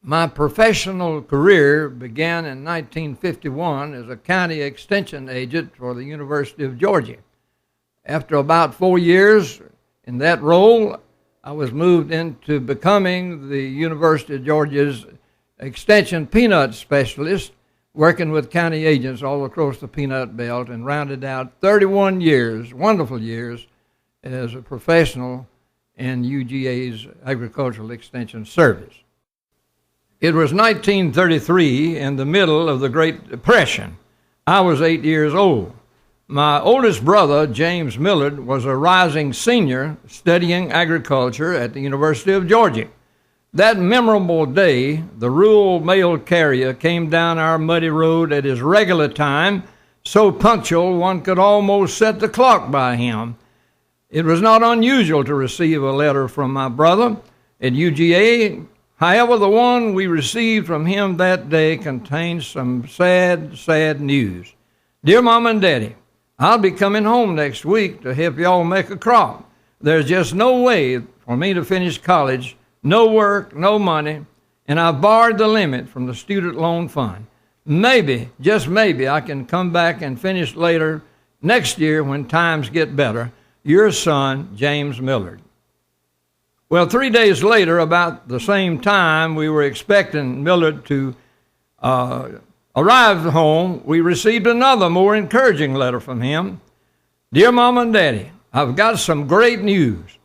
My professional career began in 1951 as a county extension agent for the University of Georgia. After about 4 years in that role, I was moved into becoming the University of Georgia's extension peanut specialist, working with county agents all across the peanut belt, and rounded out 31 years, wonderful years, as a professional in UGA's Agricultural Extension Service. It was 1933, in the middle of the Great Depression. I was 8 years old. My oldest brother, James Millard, was a rising senior studying agriculture at the University of Georgia. That memorable day, the rural mail carrier came down our muddy road at his regular time, so punctual one could almost set the clock by him. It was not unusual to receive a letter from my brother at UGA. However, the one we received from him that day contained some sad news. Dear Mom and Daddy, I'll be coming home next week to help y'all make a crop. There's just no way for me to finish college, no work, no money, and I've borrowed the limit from the student loan fund. Maybe, just maybe, I can come back and finish later next year when times get better. Your son, James Millard. Well, 3 days later, about the same time we were expecting Millard to arrive home, we received another more encouraging letter from him. Dear Mom and Daddy, I've got some great news.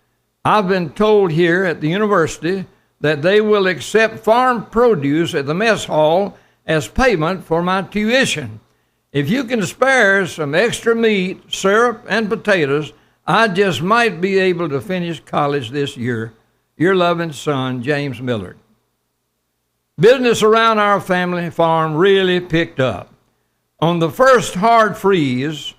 I've been told here at the university that they will accept farm produce at the mess hall as payment for my tuition. If you can spare some extra meat, syrup, and potatoes, I just might be able to finish college this year. Your loving son, James Millard. Business around our family farm really picked up. On the first hard freeze,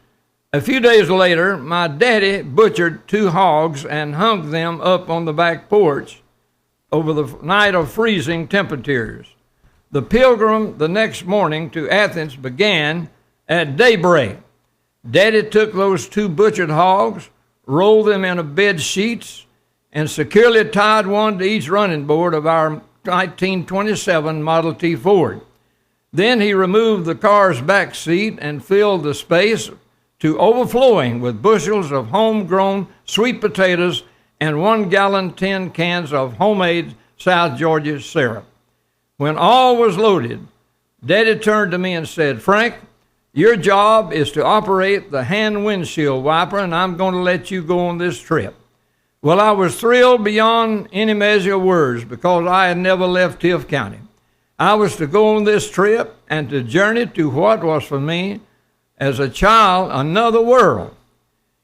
a few days later, my daddy butchered 2 hogs and hung them up on the back porch over the night of freezing temperatures. The pilgrim the next morning to Athens began at daybreak. Daddy took those 2 butchered hogs, rolled them in bed sheets, and securely tied one to each running board of our 1927 Model T Ford. Then he removed the car's back seat and filled the space to overflowing with bushels of homegrown sweet potatoes and 1-gallon tin cans of homemade South Georgia syrup. When all was loaded, Daddy turned to me and said, Frank, your job is to operate the hand windshield wiper, and I'm going to let you go on this trip. Well, I was thrilled beyond any measure of words because I had never left Tift County. I was to go on this trip and to journey to what was for me, as a child, another world.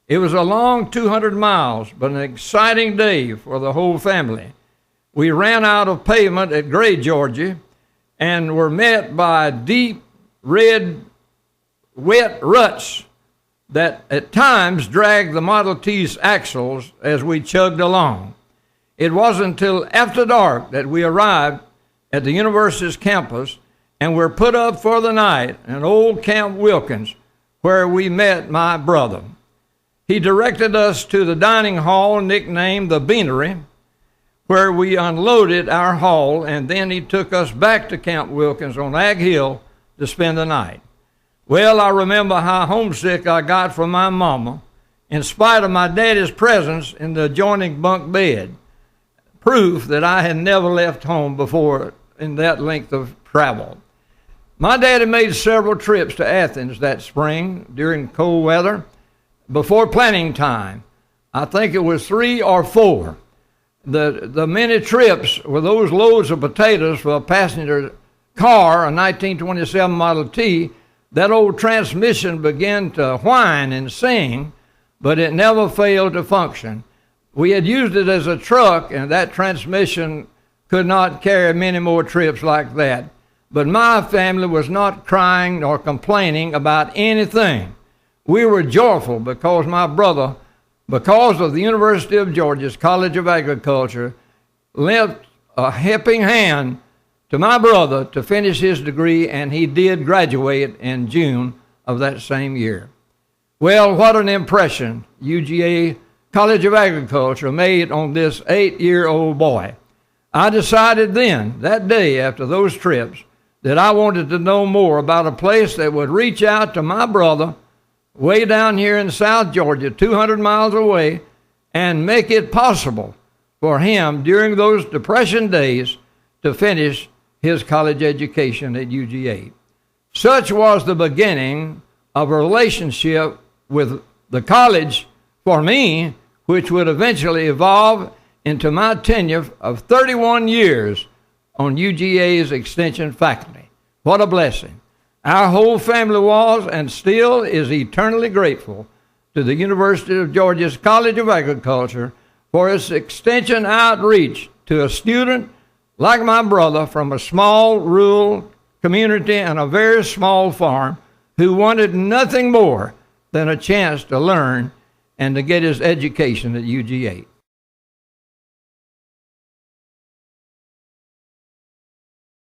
It was a long 200 miles, but an exciting day for the whole family. We ran out of pavement at Gray, Georgia, and were met by deep, red, wet ruts that at times dragged the Model T's axles as we chugged along. It wasn't until after dark that we arrived at the university's campus and were put up for the night in old Camp Wilkins, where we met my brother. He directed us to the dining hall nicknamed the Beanery, where we unloaded our haul, and then he took us back to Camp Wilkins on Ag Hill to spend the night. Well, I remember how homesick I got from my mama, in spite of my daddy's presence in the adjoining bunk bed, proof that I had never left home before in that length of travel. My daddy made several trips to Athens that spring during cold weather before planting time. I think it was 3 or 4. The many trips with those loads of potatoes for a passenger car, a 1927 Model T, that old transmission began to whine and sing, but it never failed to function. We had used it as a truck, and that transmission could not carry many more trips like that. But my family was not crying nor complaining about anything. We were joyful because my brother, because of the University of Georgia's College of Agriculture, lent a helping hand to my brother to finish his degree, and he did graduate in June of that same year. Well, what an impression UGA College of Agriculture made on this 8-year-old boy. I decided then, that day after those trips, that I wanted to know more about a place that would reach out to my brother way down here in South Georgia, 200 miles away, and make it possible for him during those Depression days to finish his college education at UGA. Such was the beginning of a relationship with the college for me, which would eventually evolve into my tenure of 31 years on UGA's Extension faculty. What a blessing. Our whole family was and still is eternally grateful to the University of Georgia's College of Agriculture for its Extension outreach to a student like my brother from a small rural community and a very small farm who wanted nothing more than a chance to learn and to get his education at UGA.